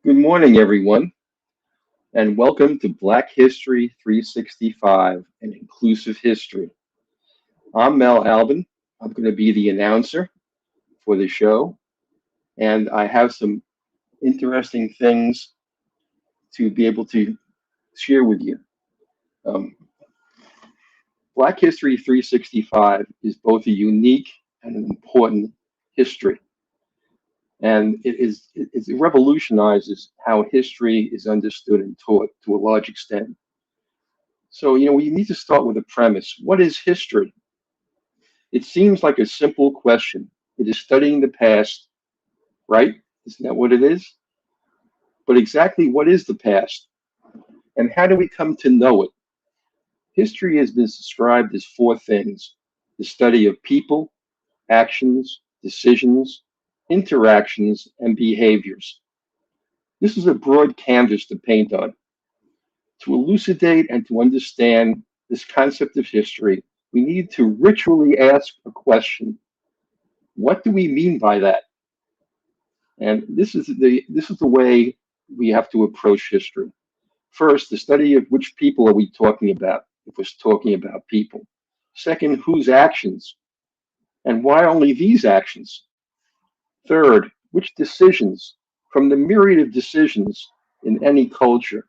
Good morning, everyone, and welcome to Black History 365 and Inclusive History. I'm Mel Albin. I'm going to be the announcer for the show, and I have some interesting things to be able to share with you. Um, Black History 365 is both a unique and an important history, and it revolutionizes how history is understood and taught to a large extent. So, we need to start with a premise. What is history? It seems like a simple question. It is studying the past, right? Isn't that what it is? But exactly what is the past? And how do we come to know it? History has been described as four things: the study of people, actions, decisions, interactions, and behaviors. This is a broad canvas to paint on. To elucidate and to understand this concept of history, we need to ritually ask a question. What do we mean by that? And this is the way we have to approach history. First, the study of which people are we talking about, if we're talking about people. Second, whose actions, and why only these actions? Third, which decisions, from the myriad of decisions in any culture,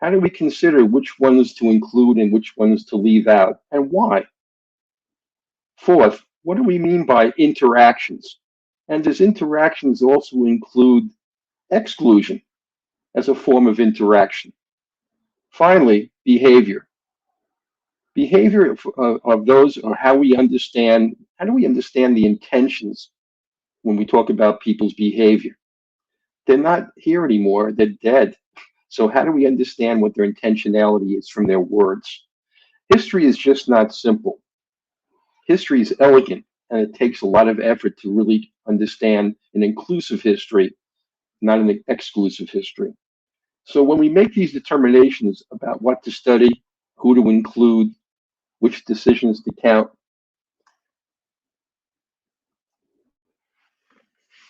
how do we consider which ones to include and which ones to leave out, and why? Fourth, what do we mean by interactions? And does interactions also include exclusion as a form of interaction? Finally, behavior. Behavior of those are how do we understand the intentions when we talk about people's behavior? They're not here anymore, they're dead. So how do we understand what their intentionality is from their words? History is just not simple. History is elegant, and it takes a lot of effort to really understand an inclusive history, not an exclusive history. So when we make these determinations about what to study, who to include, which decisions to count,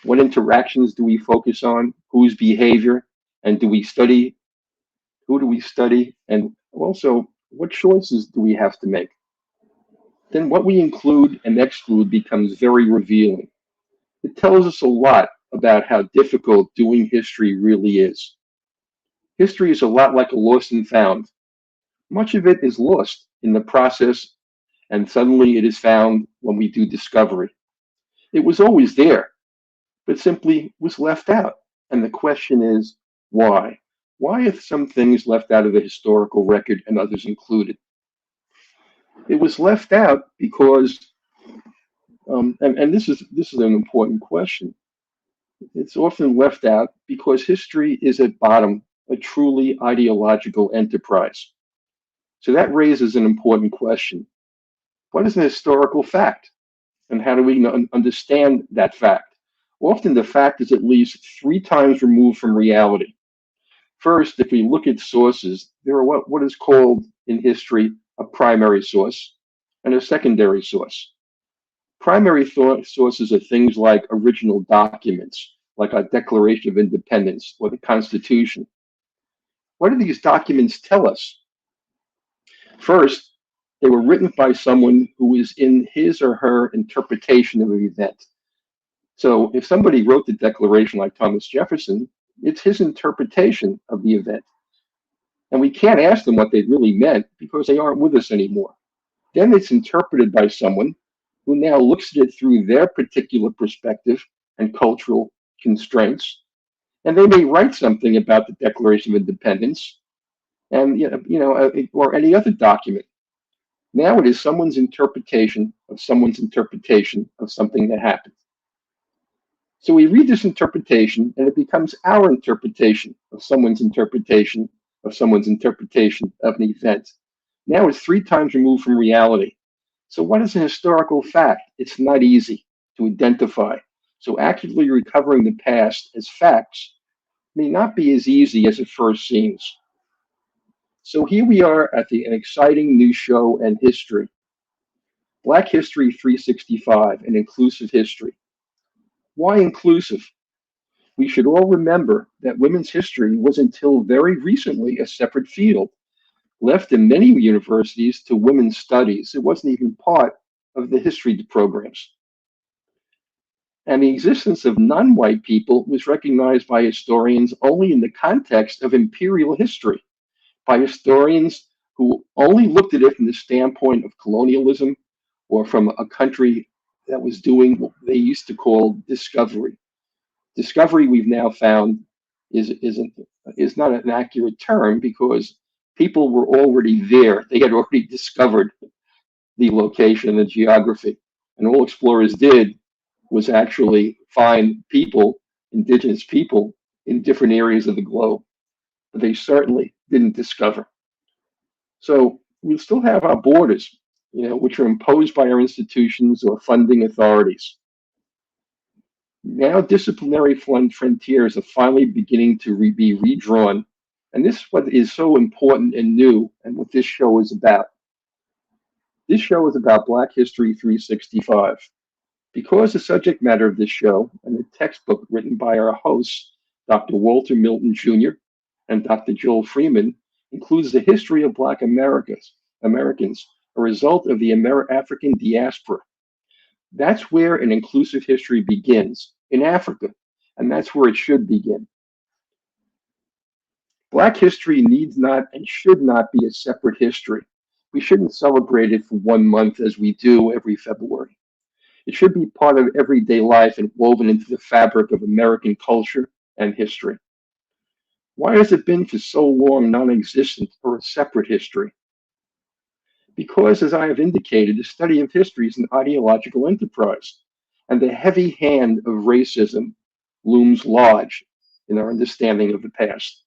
what interactions do we focus on, whose behavior, and who do we study, and also what choices do we have to make? Then what we include and exclude becomes very revealing. It tells us a lot about how difficult doing history really is. History is a lot like a lost and found. Much of it is lost in the process, and suddenly it is found when we do discovery. It was always there, but simply was left out. And the question is, why? Why are some things left out of the historical record and others included? It was left out because, and this is an important question. It's often left out because history is at bottom a truly ideological enterprise. So that raises an important question. What is an historical fact? And how do we understand that fact? Often the fact is at least three times removed from reality. First, if we look at sources, there are what is called in history a primary source and a secondary source. Primary sources are things like original documents, like our Declaration of Independence or the Constitution. What do these documents tell us? First, they were written by someone who is in his or her interpretation of an event. So if somebody wrote the Declaration like Thomas Jefferson, it's his interpretation of the event. And we can't ask them what they really meant because they aren't with us anymore. Then it's interpreted by someone who now looks at it through their particular perspective and cultural constraints. And they may write something about the Declaration of Independence and or any other document. Now it is someone's interpretation of something that happened. So we read this interpretation and it becomes our interpretation of someone's interpretation of someone's interpretation of an event. Now it's three times removed from reality. So what is a historical fact? It's not easy to identify. So actively recovering the past as facts may not be as easy as it first seems. So here we are at an exciting new show and history. Black History 365, an inclusive history. Why inclusive? We should all remember that women's history was until very recently a separate field, left in many universities to women's studies. It wasn't even part of the history programs. And the existence of non white people was recognized by historians only in the context of imperial history, by historians who only looked at it from the standpoint of colonialism or from a country that was doing what they used to call discovery. Discovery, we've now found, is not an accurate term because people were already there. They had already discovered the location and the geography. And all explorers did was actually find people, indigenous people, in different areas of the globe. But they certainly didn't discover. So we still have our borders, which are imposed by our institutions or funding authorities. Now disciplinary frontiers are finally beginning to be redrawn. And this is what is so important and new and what this show is about. This show is about Black History 365. Because the subject matter of this show and the textbook written by our hosts, Dr. Walter Milton Jr. and Dr. Joel Freeman, includes the history of Black Americans, a result of the African diaspora. That's where an inclusive history begins, in Africa, and that's where it should begin. Black history needs not and should not be a separate history. We shouldn't celebrate it for 1 month as we do every February. It should be part of everyday life and woven into the fabric of American culture and history. Why has it been for so long non-existent or a separate history? Because, as I have indicated, the study of history is an ideological enterprise, and the heavy hand of racism looms large in our understanding of the past.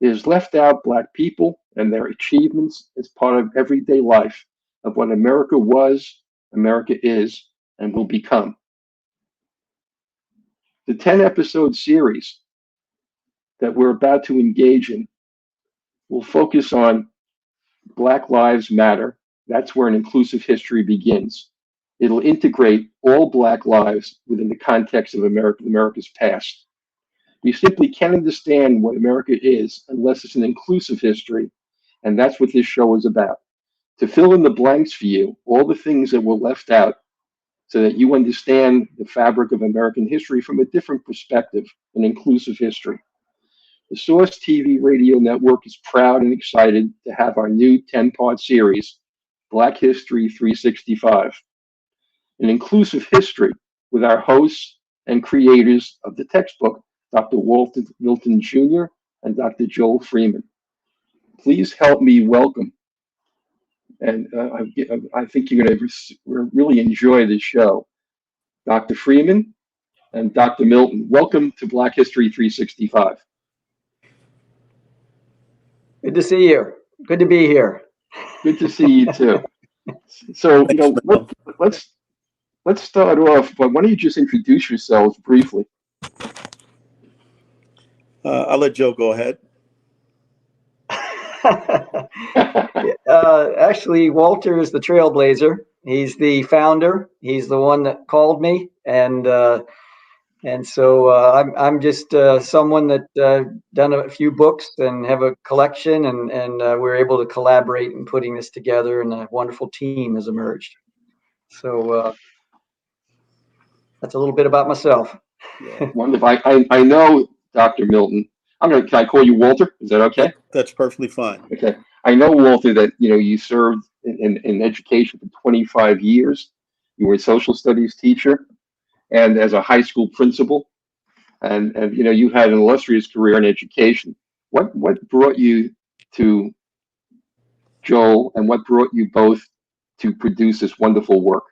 It has left out Black people and their achievements as part of everyday life of what America was, America is, and will become. The 10-episode series that we're about to engage in will focus on Black Lives Matter. That's where an inclusive history begins. It'll integrate all Black lives within the context of America's past. We simply can't understand what America is unless it's an inclusive history, and that's what this show is about. To fill in the blanks for you, all the things that were left out, so that you understand the fabric of American history from a different perspective, an inclusive history. The Source TV radio network is proud and excited to have our new 10-part series, Black History 365, an inclusive history with our hosts and creators of the textbook, Dr. Walter Milton Jr. and Dr. Joel Freeman. Please help me welcome, and I think you're going to really enjoy this show, Dr. Freeman and Dr. Milton. Welcome to Black History 365. Good to see you. Good to be here. Good to see you too. So, let's start off. But why don't you just introduce yourselves briefly? I'll let Joe go ahead. Actually, Walter is the trailblazer. He's the founder. He's the one that called me, and so I'm just someone that done a few books and have a collection, and we're able to collaborate in putting this together, and a wonderful team has emerged. So that's a little bit about myself. Wonderful. I know Dr. Milton. Can I call you Walter? Is that okay? That's perfectly fine. Okay. I know, Walter, that you served in education for 25 years. You were a social studies teacher and as a high school principal. And you had an illustrious career in education. What brought you to Joel, and what brought you both to produce this wonderful work?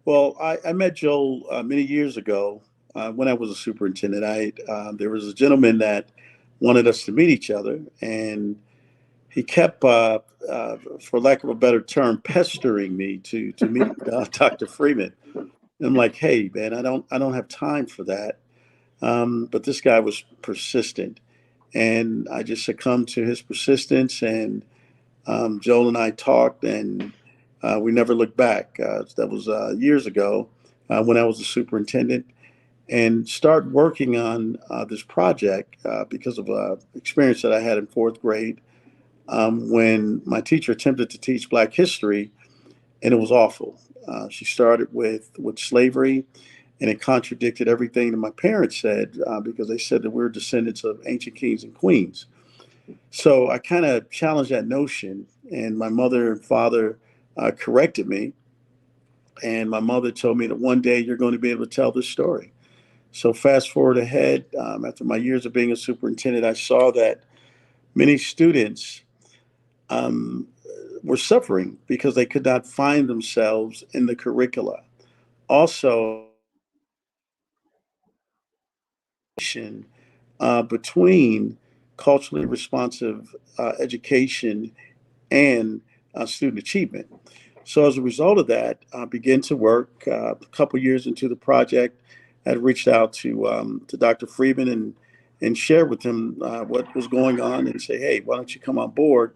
Well, I met Joel many years ago when I was a superintendent. There was a gentleman that wanted us to meet each other, and he kept, for lack of a better term, pestering me to meet Dr. Freeman. And I'm like, hey, man, I don't have time for that. But this guy was persistent, and I just succumbed to his persistence. And Joel and I talked, and we never looked back. That was years ago when I was the superintendent. and start working on this project because of experience that I had in fourth grade when my teacher attempted to teach Black history, and it was awful. She started with slavery, and it contradicted everything that my parents said because they said that we're descendants of ancient kings and queens. So I kind of challenged that notion, and my mother and father corrected me. And my mother told me that one day you're going to be able to tell this story. So fast forward ahead, after my years of being a superintendent, I saw that many students um, were suffering because they could not find themselves in the curricula. Also, between culturally responsive education and student achievement. So as a result of that, I began to work a couple years into the project. I had reached out to Dr. Freeman and share with him what was going on and say, hey, why don't you come on board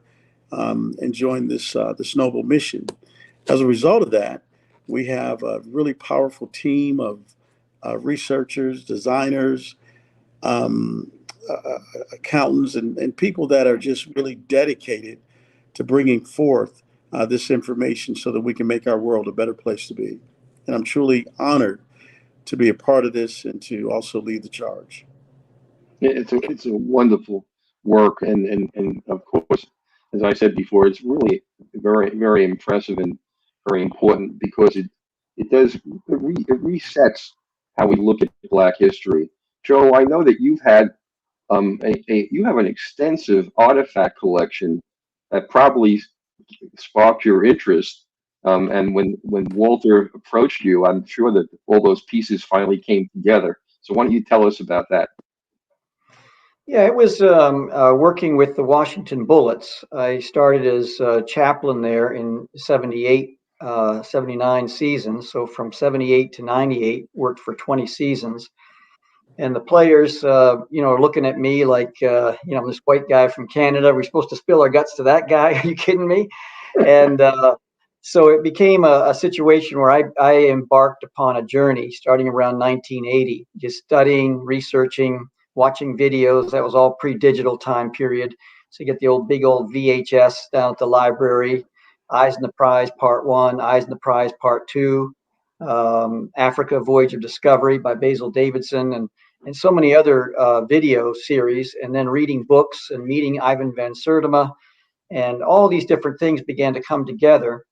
and join this noble mission? As a result of that, we have a really powerful team of researchers, designers, um, accountants, and people that are just really dedicated to bringing forth this information so that we can make our world a better place to be. And I'm truly honored to be a part of this and to also lead the charge. It's a wonderful work, and of course, as I said before, it's really very impressive and very important because it resets how we look at Black history. Joe, I know that you've had you have an extensive artifact collection that probably sparked your interest. And when Walter approached you, I'm sure that all those pieces finally came together. So why don't you tell us about that? Yeah, it was working with the Washington Bullets. I started as chaplain there in 78, 79 seasons. So from 78 to 98, worked for 20 seasons. And the players, are looking at me like, this white guy from Canada. We're supposed to spill our guts to that guy. Are you kidding me? And so it became a situation where I embarked upon a journey starting around 1980, just studying, researching, watching videos. That was all pre-digital time period. So you get the big old VHS down at the library, Eyes on the Prize Part 1, Eyes on the Prize Part 2, Africa Voyage of Discovery by Basil Davidson, and so many other video series, and then reading books and meeting Ivan van Sertima, and all these different things began to come together.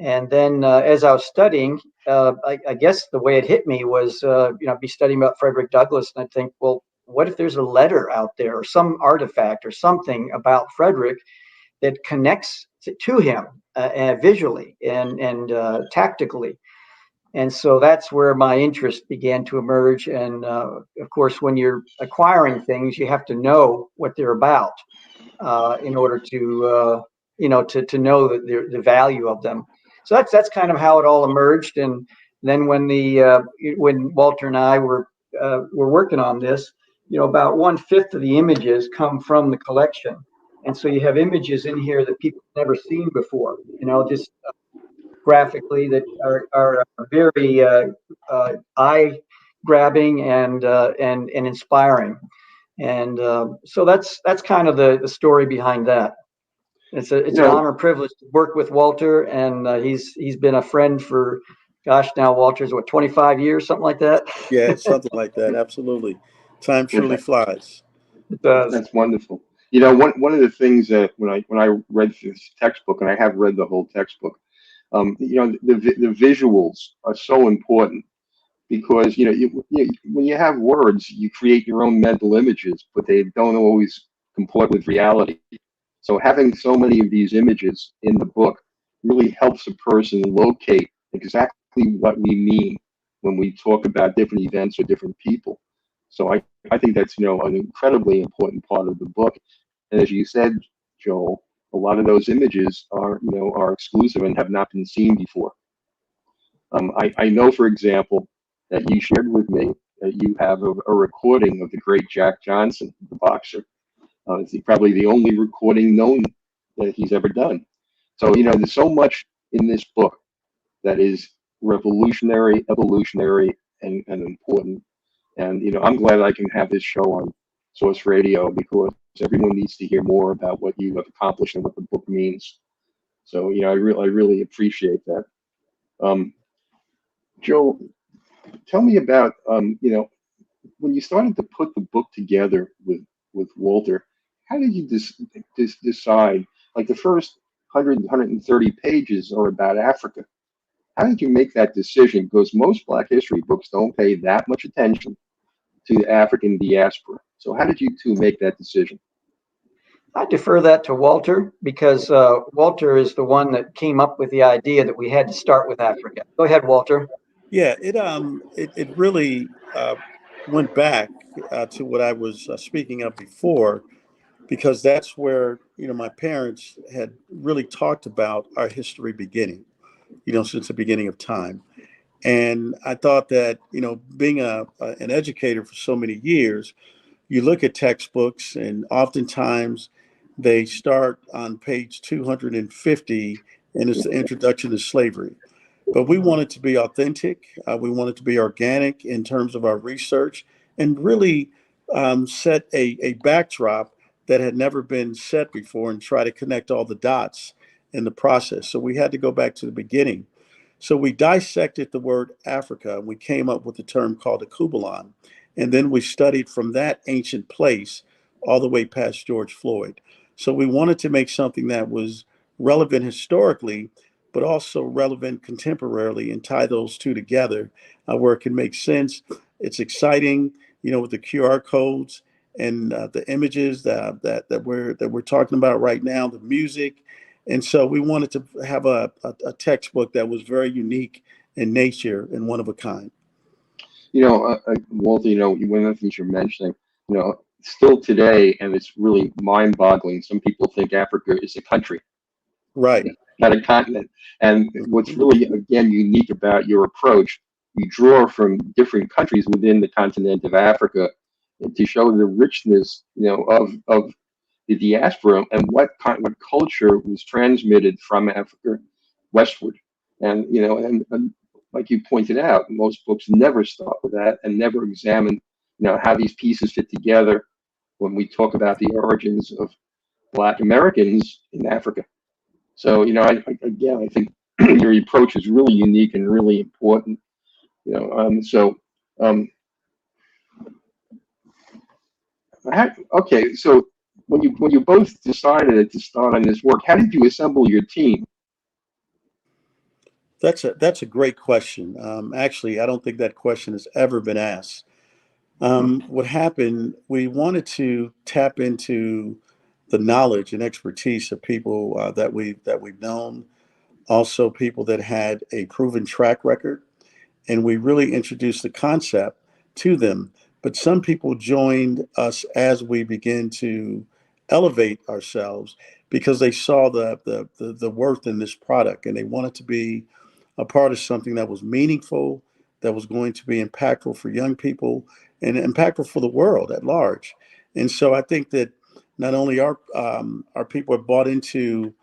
And then as I was studying, I guess the way it hit me was, I'd be studying about Frederick Douglass, and I'd think, well, what if there's a letter out there or some artifact or something about Frederick that connects to him visually and tactically? And so that's where my interest began to emerge. And of course, when you're acquiring things, you have to know what they're about in order to know the value of them. So that's kind of how it all emerged. And then when Walter and I were working on this, about 1/5 of the images come from the collection. And so you have images in here that people have never seen before, just graphically that are very eye grabbing and inspiring. And so that's kind of the story behind that. It's You an know, honor and privilege to work with Walter, and he's been a friend for, gosh, now Walter's what, 25 years, something like that. Yeah, something like that. Absolutely. Time truly flies. It does. that's wonderful. You know, one of the things that when I read this textbook, and I have read the whole textbook, the visuals are so important because when you have words, you create your own mental images, but they don't always comport with reality. So having so many of these images in the book really helps a person locate exactly what we mean when we talk about different events or different people. So I think that's an incredibly important part of the book. And as you said, Joel, a lot of those images are exclusive and have not been seen before. I know, for example, that you shared with me that you have a recording of the great Jack Johnson, the boxer. It's probably the only recording known that he's ever done. So, there's so much in this book that is revolutionary, evolutionary, and important. And I'm glad I can have this show on Source Radio because everyone needs to hear more about what you have accomplished and what the book means. So I really appreciate that. Um, Joe, tell me about when you started to put the book together with Walter. How did you decide? Like the first 130 pages are about Africa. How did you make that decision? Because most Black history books don't pay that much attention to the African diaspora. So how did you two make that decision? I defer that to Walter because Walter is the one that came up with the idea that we had to start with Africa. Go ahead, Walter. Yeah, it really went back to what I was speaking of before, because that's where my parents had really talked about our history beginning, since the beginning of time. And I thought that being an educator for so many years, you look at textbooks, and oftentimes they start on page 250, and it's the introduction to slavery. But we want it to be authentic. We want it to be organic in terms of our research, and really set a backdrop that had never been set before, and try to connect all the dots in the process. So we had to go back to the beginning. So we dissected the word Africa, and we came up with a term called a Kubalon. And then we studied from that ancient place all the way past George Floyd. So we wanted to make something that was relevant historically, but also relevant contemporarily, and tie those two together where it can make sense. It's exciting, with the QR codes and the images that we're talking about right now, the music. And so we wanted to have a textbook that was very unique in nature and one of a kind. Walter, one of the things you're mentioning, still today, and it's really mind-boggling. Some people think Africa is a country, Right. not a continent. And what's really, again, unique about your approach, you draw from different countries within the continent of Africa to show the richness, of the diaspora and what culture was transmitted from Africa westward. And like you pointed out, most books never start with that and never examine, how these pieces fit together when we talk about the origins of Black Americans in Africa. So, I think your approach is really unique and really important. Um, okay, so when you both decided to start on this work, how did you assemble your team? That's a great question. Actually, I don't think that question has ever been asked. What happened? We wanted to tap into the knowledge and expertise of people that we've known, also people that had a proven track record, and we really introduced the concept to them. But some people joined us as we began to elevate ourselves, because they saw the worth in this product, and they wanted to be a part of something that was meaningful, that was going to be impactful for young people, and impactful for the world at large. And so I think that not only our people are bought into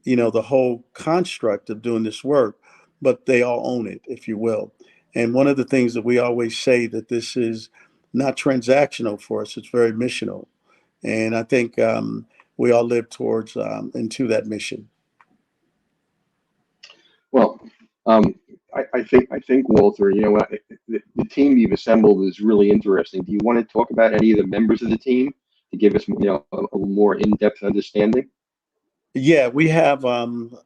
the whole construct of doing this work, but they all own it, if you will. And one of the things that we always say, that this is not transactional for us; it's very missional. And I think we all live towards into that mission. Well, um, I think Walter, the team you've assembled is really interesting. Do you want to talk about any of the members of the team to give us, a more in-depth understanding? Yeah, we have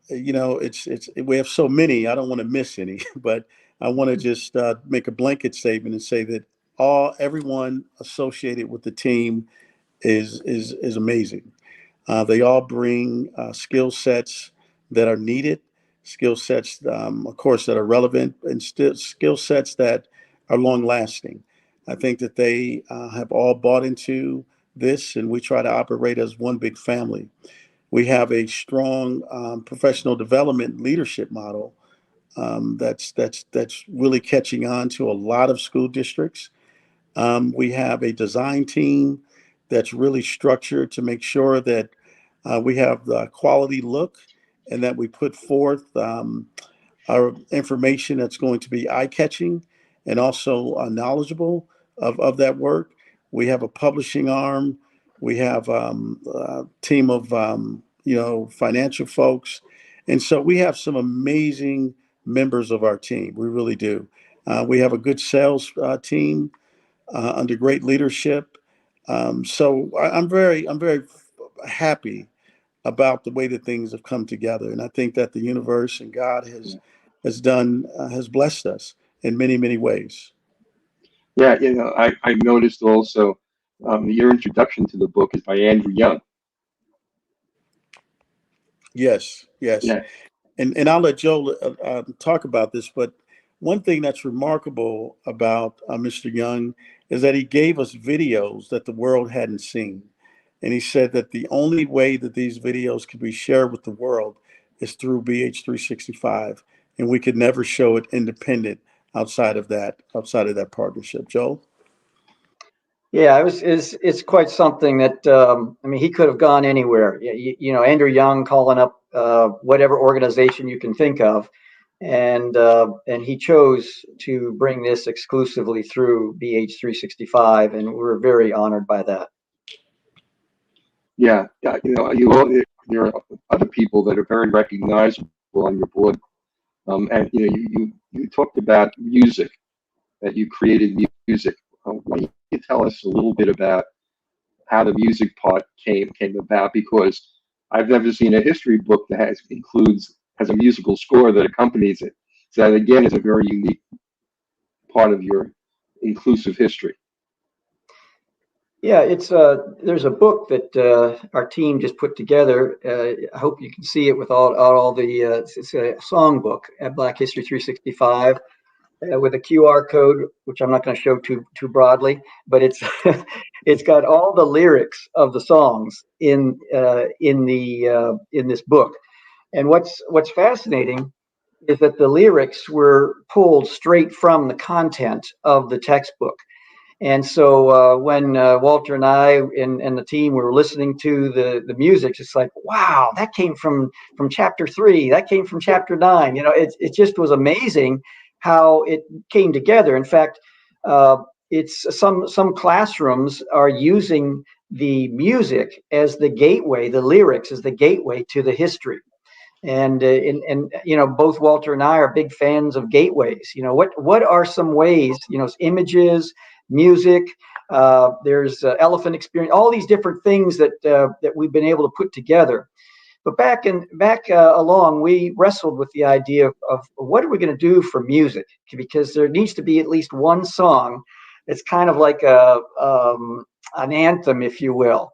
it's we have so many. I don't want to miss any, but I want to just make a blanket statement and say that everyone associated with the team is amazing. They all bring skill sets that are needed, skill sets, of course, that are relevant, and still skill sets that are long lasting. I think that they have all bought into this, and we try to operate as one big family. We have a strong professional development leadership model that's really catching on to a lot of school districts. We have a design team that's really structured to make sure that we have the quality look, and that we put forth our information that's going to be eye catching, and also knowledgeable, of that work. We have a publishing arm. We have a team of financial folks, and so we have some amazing members of our team. We really do. We have a good sales team under great leadership. I'm very happy about the way that things have come together, and I think that the universe and God has blessed us in many ways. Yeah, I noticed also your introduction to the book is by Andrew Young. Yes, yes. Yeah, And I'll let Joe talk about this, but one thing that's remarkable about Mr. Young is that he gave us videos that the world hadn't seen. And he said that the only way that these videos could be shared with the world is through BH365, and we could never show it independent outside of that partnership. Joe? Yeah, it's quite something that I mean, he could have gone anywhere. Andrew Young calling up whatever organization you can think of, and he chose to bring this exclusively through BH365, and we're very honored by that. yeah, yeah. There are other people that are very recognizable on your board, and you talked about music, that you created music. Why don't you tell us a little bit about how the music part came about? Because I've never seen a history book that has a musical score that accompanies it. So that again is a very unique part of your inclusive history. Yeah, it's there's a book that our team just put together. I hope you can see it with all the it's a song book at Black History 365 with a QR code, which I'm not going to show too broadly, but it's it's got all the lyrics of the songs in this book. And what's fascinating is that the lyrics were pulled straight from the content of the textbook. And so when Walter and I and the team were listening to the music, it's like, wow, that came from chapter 3, that came from chapter 9. It just was amazing how it came together. In fact, it's some classrooms are using the music as the gateway, the lyrics as the gateway to the history. And both Walter and I are big fans of gateways. What are some ways, images, music, there's elephant experience, all these different things that we've been able to put together. But back along, we wrestled with the idea of what are we going to do for music, because there needs to be at least one song that's kind of like an anthem, if you will.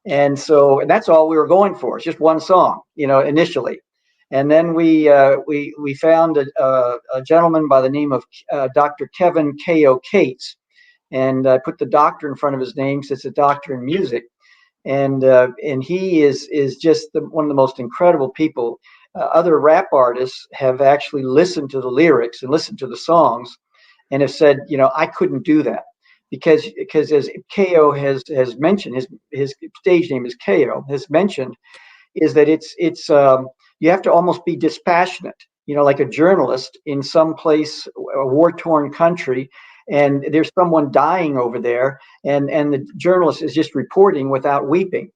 And that's all we were going for. It's just one song, initially. And then we found a gentleman by the name of Dr. Kevin K.O. Cates. And I put the doctor in front of his name, since it's a doctor in music. And he is just one of the most incredible people. Other rap artists have actually listened to the lyrics and listened to the songs and have said, I couldn't do that. Because as KO has mentioned, his stage name is KO, has mentioned, is that it's you have to almost be dispassionate, like a journalist in some place, a war-torn country, and there's someone dying over there, and the journalist is just reporting without weeping.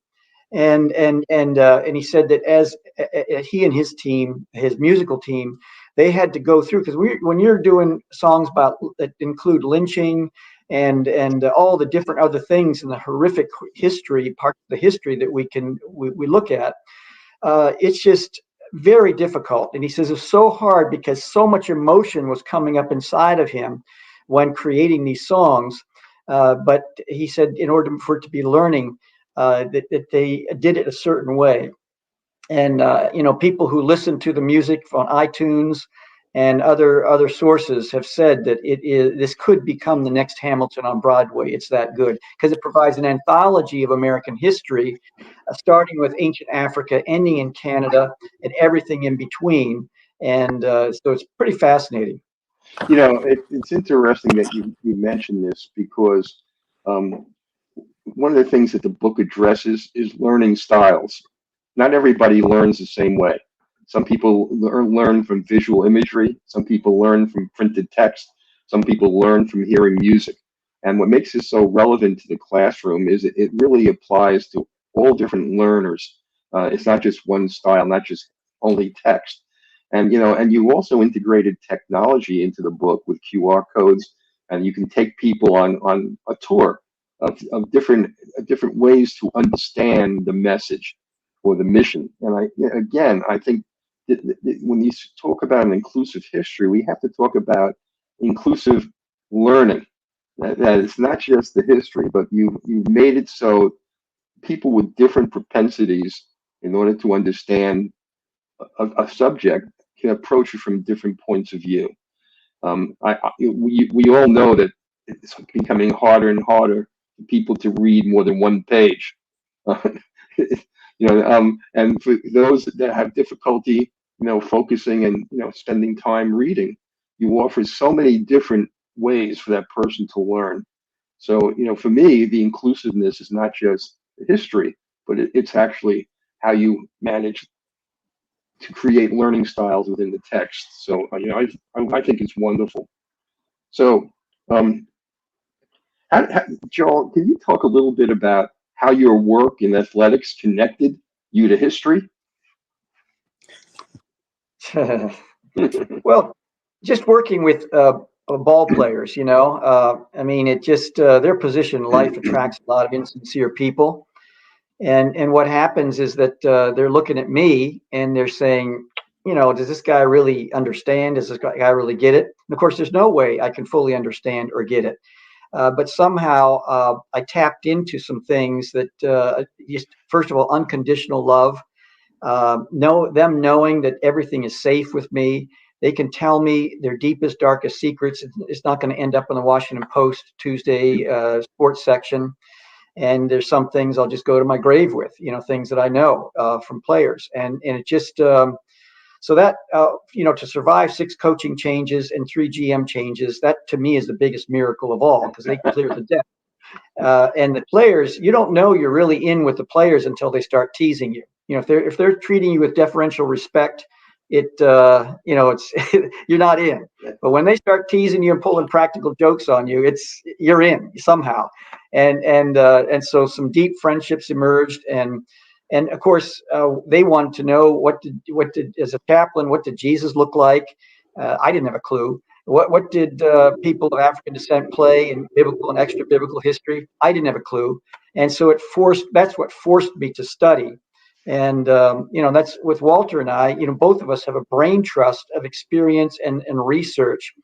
And he said that as he and his team, his musical team, they had to go through, because when you're doing songs that include lynching and all the different other things in the horrific history, part of the history that we look at, it's just very difficult. And he says it's so hard because so much emotion was coming up inside of him when creating these songs. But he said in order for it to be learning, that they did it a certain way. And people who listen to the music on iTunes and other sources have said that this could become the next Hamilton on Broadway. It's that good because it provides an anthology of American history, starting with ancient Africa, ending in Canada, and everything in between. And so it's pretty fascinating. It's interesting that you mentioned this, because one of the things that the book addresses is learning styles. Not everybody learns the same way. Some people learn from visual imagery. Some people learn from printed text. Some people learn from hearing music. And what makes it so relevant to the classroom is it really applies to all different learners. It's not just one style, not just only text. And and you also integrated technology into the book with QR codes, and you can take people on a tour of different ways to understand the message or the mission. And I think when you talk about an inclusive history, we have to talk about inclusive learning. That it's not just the history, but you've made it so people with different propensities, in order to understand a subject, can approach it from different points of view. We all know that it's becoming harder and harder for people to read more than one page. And for those that have difficulty, focusing and spending time reading, you offer so many different ways for that person to learn. So, for me, the inclusiveness is not just history, but it's actually how you manage to create learning styles within the text. So, I think it's wonderful. So, um, Joel, can you talk a little bit about how your work in athletics connected you to history? Well, just working with ball players, I mean, it just their position in life attracts a lot of insincere people. And what happens is that they're looking at me and they're saying, does this guy really understand? Does this guy really get it? And of course, there's no way I can fully understand or get it. But somehow I tapped into some things that just, first of all, unconditional love, them knowing that everything is safe with me. They can tell me their deepest, darkest secrets. It's not going to end up in the Washington Post Tuesday sports section. And there's some things I'll just go to my grave with, things that I know from players. And it just, so that, to survive 6 coaching changes and 3 GM changes, that to me is the biggest miracle of all, because they clear the deck. And the players, you don't know you're really in with the players until they start teasing you. If they're treating you with deferential respect, it's you're not in. But when they start teasing you and pulling practical jokes on you, you're in somehow. And so some deep friendships emerged, and of course they wanted to know what did as a chaplain, what did Jesus look like? I didn't have a clue. What did people of African descent play in biblical and extra biblical history? I didn't have a clue. And so that's what forced me to study. And, that's with Walter and I, both of us have a brain trust of experience and research.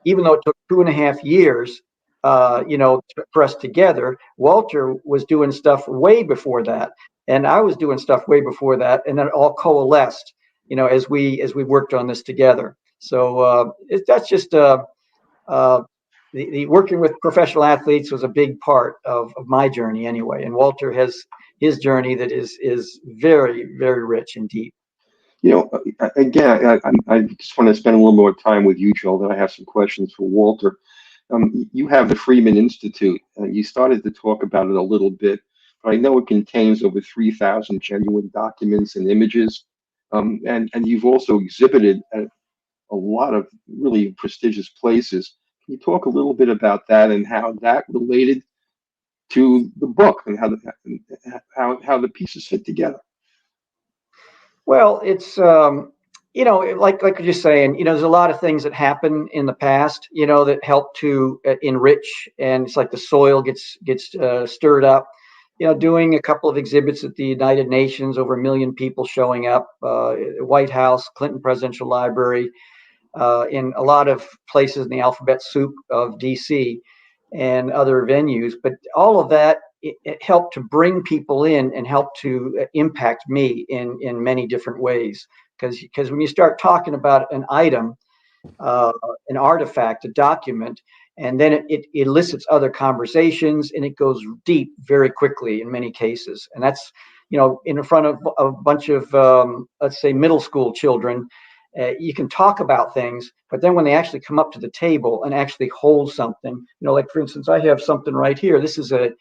Even though it took 2.5 years, for us together, Walter was doing stuff way before that. And I was doing stuff way before that. And then it all coalesced, as we worked on this together. So that's just the working with professional athletes was a big part of my journey anyway. And Walter has his journey that is very, very rich and deep. Again, I just want to spend a little more time with you, Joel. Then I have some questions for Walter. You have the Freeman Institute. You started to talk about it a little bit, but I know it contains over 3,000 genuine documents and images. And you've also exhibited at a lot of really prestigious places. Can you talk a little bit about that and how that related to the book and how the pieces fit together? Well, it's like you're saying, there's a lot of things that happen in the past, that help to enrich, and it's like the soil gets stirred up. Doing a couple of exhibits at the United Nations, over 1 million people showing up, White House, Clinton Presidential Library, in a lot of places in the alphabet soup of DC and other venues. But all of that, it helped to bring people in and help to impact me in many different ways. Because when you start talking about an item, an artifact, a document, and then it elicits other conversations, and it goes deep very quickly in many cases. And that's, in front of a bunch of, let's say, middle school children, you can talk about things, but then when they actually come up to the table and actually hold something, like for instance, I have something right here. This is a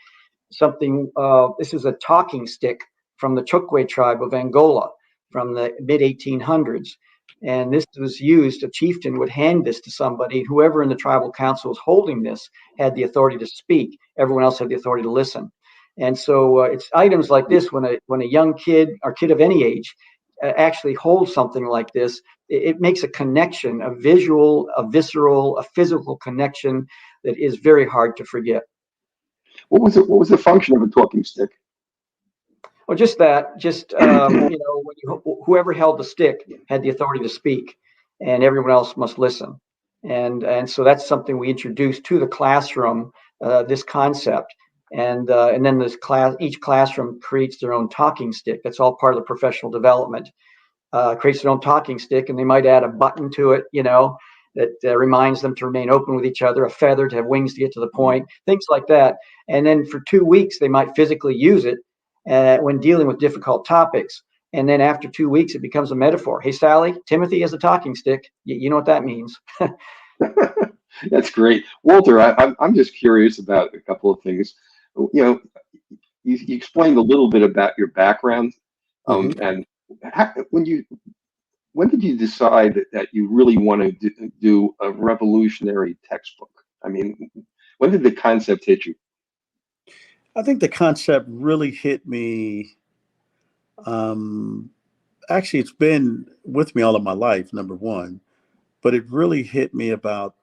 talking stick from the Chukwe tribe of Angola from the mid 1800s. And this was used, a chieftain would hand this to somebody. Whoever in the tribal council was holding this had the authority to speak. Everyone else had the authority to listen. And so it's items like this, when a young kid or kid of any age actually holds something like this, it makes a connection, a visual, a visceral, a physical connection that is very hard to forget. What was it? What was the function of a talking stick? Well, just that, whoever held the stick had the authority to speak, and everyone else must listen. And so that's something we introduced to the classroom, this concept. And then each classroom creates their own talking stick. That's all part of the professional development. Creates their own talking stick, and they might add a button to it, that reminds them to remain open with each other, a feather to have wings to get to the point, things like that. And then for 2 weeks, they might physically use it when dealing with difficult topics. And then after 2 weeks, it becomes a metaphor. Hey, Sally, Timothy has a talking stick. You know what that means. That's great. Walter, I'm just curious about a couple of things. You explained a little bit about your background, and when did you decide that you really want to do a revolutionary textbook? I mean, when did the concept hit you? I think the concept really hit me. Actually, it's been with me all of my life, number one, but it really hit me about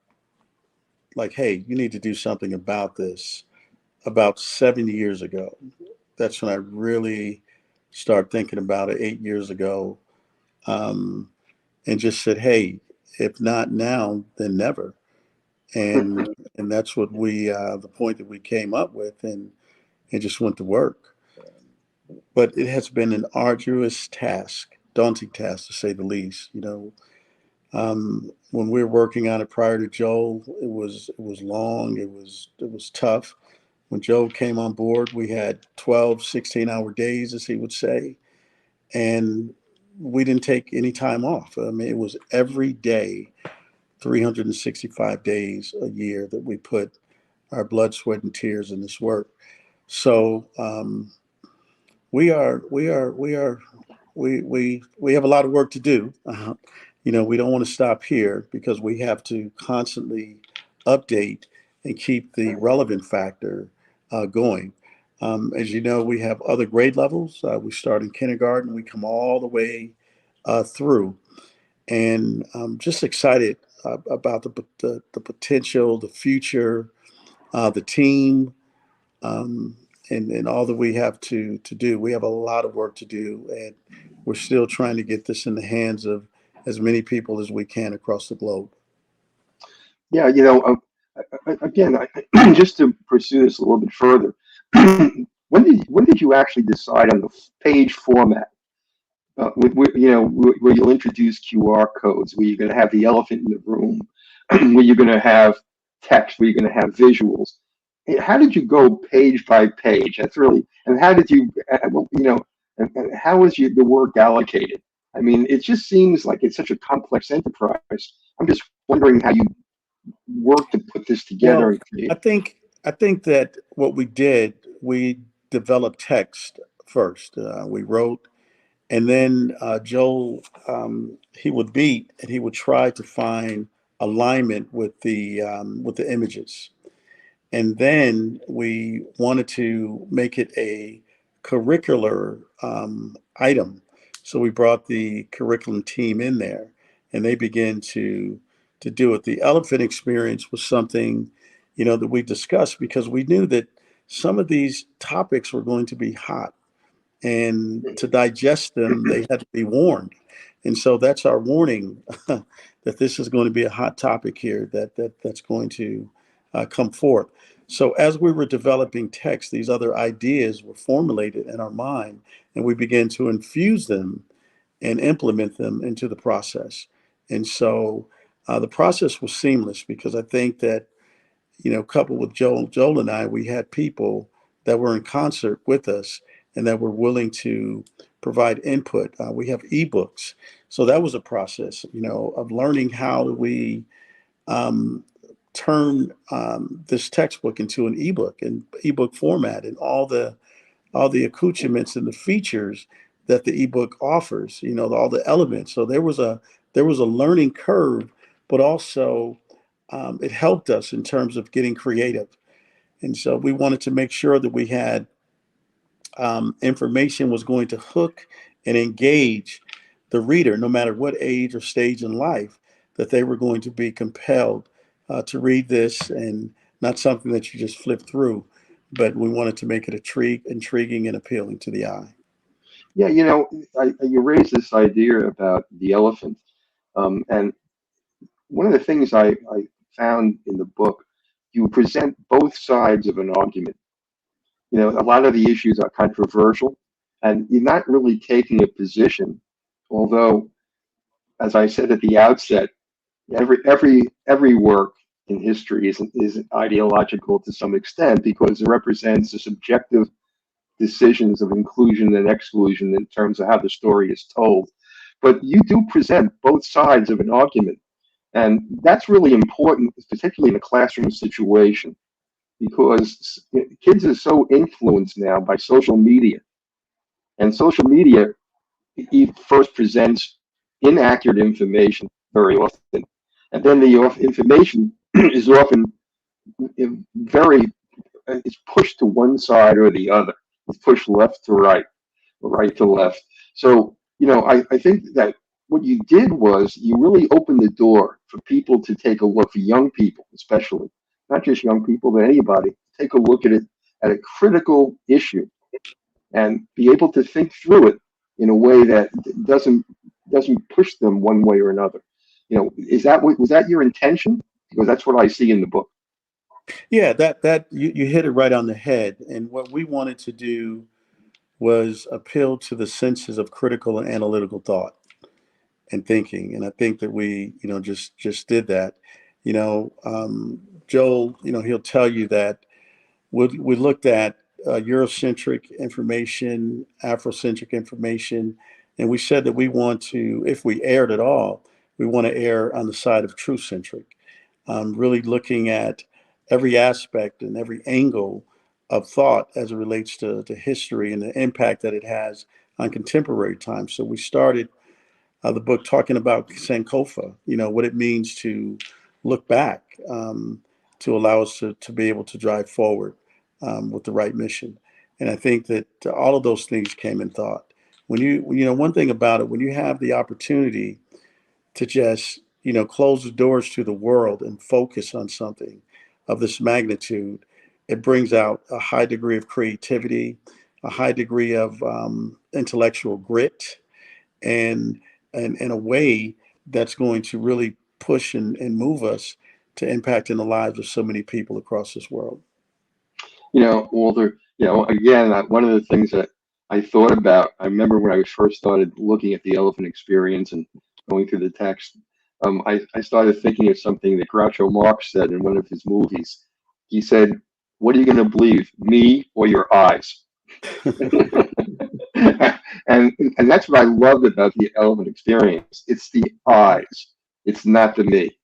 like, hey, you need to do something about this about 7 years ago. That's when I really started thinking about it 8 years ago, and just said, hey, if not now, then never. And that's what the point that we came up with, and just went to work. But it has been an arduous task, daunting task to say the least. When we were working on it prior to Joel, it was long, it was tough. When Joel came on board, we had 12, 16-hour days, as he would say, and we didn't take any time off. I mean, it was every day, 365 days a year that we put our blood, sweat, and tears in this work. So we have a lot of work to do. We don't want to stop here because we have to constantly update and keep the relevant factor going. As you know, we have other grade levels. We start in kindergarten, we come all the way through, and I'm just excited about the potential, the future, the team, and all that we have to do. We have a lot of work to do, and we're still trying to get this in the hands of as many people as we can across the globe. Yeah, again, just to pursue this a little bit further, when did you actually decide on the page format? Where you'll introduce QR codes, where you're going to have the elephant in the room, where you're going to have text, where you're going to have visuals. How did you go page by page? That's really, and how did you, and how was the work allocated? I mean, it just seems like it's such a complex enterprise. I'm just wondering how you work to put this together Well, and create. I think that what we did, we developed text first. We wrote, and then Joel, he would beat and he would try to find alignment with the images. And then we wanted to make it a curricular item. So we brought the curriculum team in there, and they began to do it. The elephant experience was something, that we discussed because we knew that some of these topics were going to be hot, and to digest them, they had to be warned. And so that's our warning that this is going to be a hot topic here that's going to come forth. So as we were developing text, these other ideas were formulated in our mind, and we began to infuse them and implement them into the process. And so the process was seamless because I think that, coupled with Joel and I, we had people that were in concert with us and that were willing to provide input. We have ebooks. So that was a process, of learning how do we um, turn this textbook into an ebook and ebook format and all the accoutrements and the features that the ebook offers, all the elements. So there was a there was a learning curve, but also it helped us in terms of getting creative. And so we wanted to make sure that we had information was going to hook and engage the reader, no matter what age or stage in life, that they were going to be compelled to read this, and not something that you just flip through, but we wanted to make it intriguing and appealing to the eye. Yeah, you raised this idea about the elephant, and one of the things I found in the book, you present both sides of an argument. A lot of the issues are controversial, and you're not really taking a position. Although, as I said at the outset, every work in history is ideological to some extent because it represents the subjective decisions of inclusion and exclusion in terms of how the story is told. But you do present both sides of an argument. And that's really important, particularly in a classroom situation, because kids are so influenced now by social media. And social media first presents inaccurate information very often. And then the information is often very, it's pushed to one side or the other. It's pushed left to right, or right to left. So, I think that what you did was you really opened the door for people to take a look, for young people especially, not just young people, but anybody, take a look at it at a critical issue and be able to think through it in a way that doesn't push them one way or another. Was that your intention? Because that's what I see in the book. Yeah, that you hit it right on the head. And what we wanted to do was appeal to the senses of critical and analytical thought and thinking. And I think that we, just did that. Joel, he'll tell you that we looked at Eurocentric information, Afrocentric information, and we said that we want to, if we aired at all, we want to err on the side of true centric, really looking at every aspect and every angle of thought as it relates to history and the impact that it has on contemporary times. So we started the book talking about Sankofa, what it means to look back, to allow us to be able to drive forward with the right mission. And I think that all of those things came in thought. One thing about it, when you have the opportunity to just, close the doors to the world and focus on something of this magnitude, it brings out a high degree of creativity, a high degree of intellectual grit, and in a way that's going to really push and move us to impact in the lives of so many people across this world. Walter, again, one of the things that I thought about, I remember when I first started looking at the elephant experience and going through the text, I started thinking of something that Groucho Marx said in one of his movies. He said, "What are you going to believe, me or your eyes?" and that's what I loved about the elephant experience. It's the eyes. It's not the me.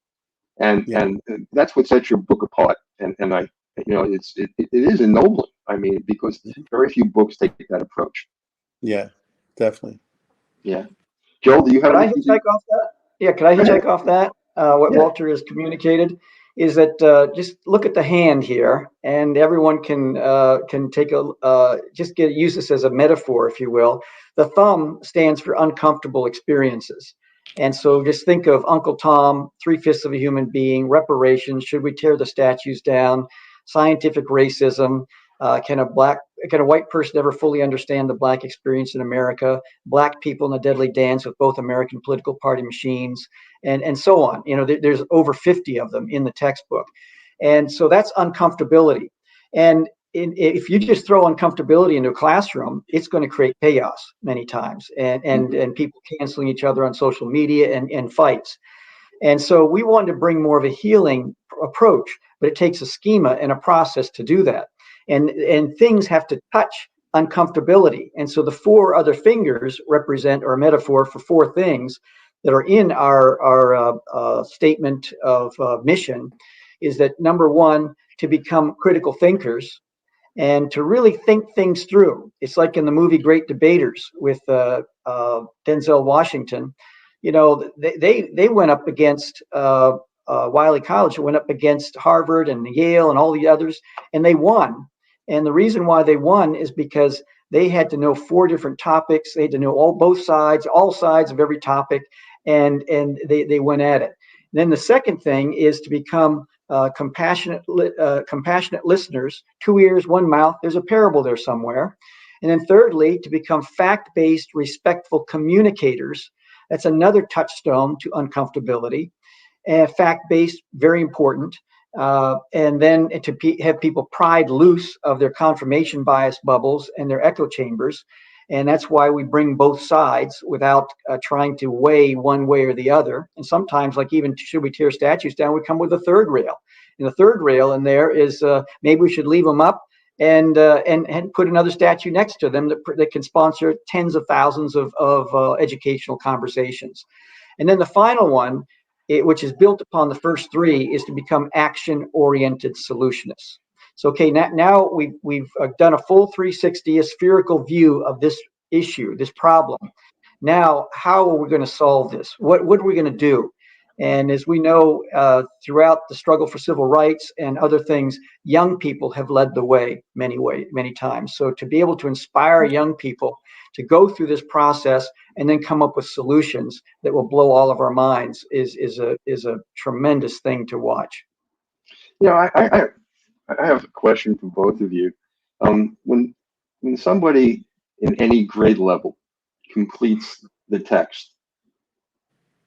Yeah. And that's what sets your book apart. And it is ennobling. I mean, because very few books take that approach. Yeah, definitely. Yeah. Joel, do you have Could I anything to? check off that? Yeah, could I Go ahead. check off that? What Yeah. Walter has communicated is that just look at the hand here, and everyone can take use this as a metaphor, if you will. The thumb stands for uncomfortable experiences. And so just think of Uncle Tom, 3/5 of a human being, reparations, should we tear the statues down, scientific racism, can a white person ever fully understand the Black experience in America, Black people in a deadly dance with both American political party machines, and so on. There's over 50 of them in the textbook. And so that's uncomfortability. And if you just throw uncomfortability into a classroom, it's going to create chaos many times, and people canceling each other on social media and fights. And so we wanted to bring more of a healing approach, but it takes a schema and a process to do that. And things have to touch uncomfortability. And so the 4 other fingers represent, or a metaphor for 4 things that are in our statement of mission, is that number 1, to become critical thinkers and to really think things through. It's like in the movie Great Debaters with Denzel Washington. they went up against Wiley College, went up against Harvard and Yale and all the others, and they won. And the reason why they won is because they had to know 4 different topics. They had to know all sides of every topic, and they went at it. And then the second thing is to become compassionate listeners. 2 ears, 1 mouth. There's a parable there somewhere. And then thirdly, to become fact-based, respectful communicators. That's another touchstone to uncomfortability. Fact-based, very important. And then to have people pried loose of their confirmation bias bubbles and their echo chambers. And that's why we bring both sides without trying to weigh one way or the other. And sometimes, like even should we tear statues down, we come with a third rail. And the third rail in there is maybe we should leave them up and put another statue next to them that can sponsor tens of thousands of educational conversations. And then the final one, which is built upon the first 3, is to become action-oriented solutionists. So, okay, now we've done a full 360, a spherical view of this issue, this problem. Now, how are we going to solve this? What are we going to do? And as we know, throughout the struggle for civil rights and other things, young people have led the way many times. So to be able to inspire young people to go through this process and then come up with solutions that will blow all of our minds is a tremendous thing to watch. I have a question for both of you. When somebody in any grade level completes the text,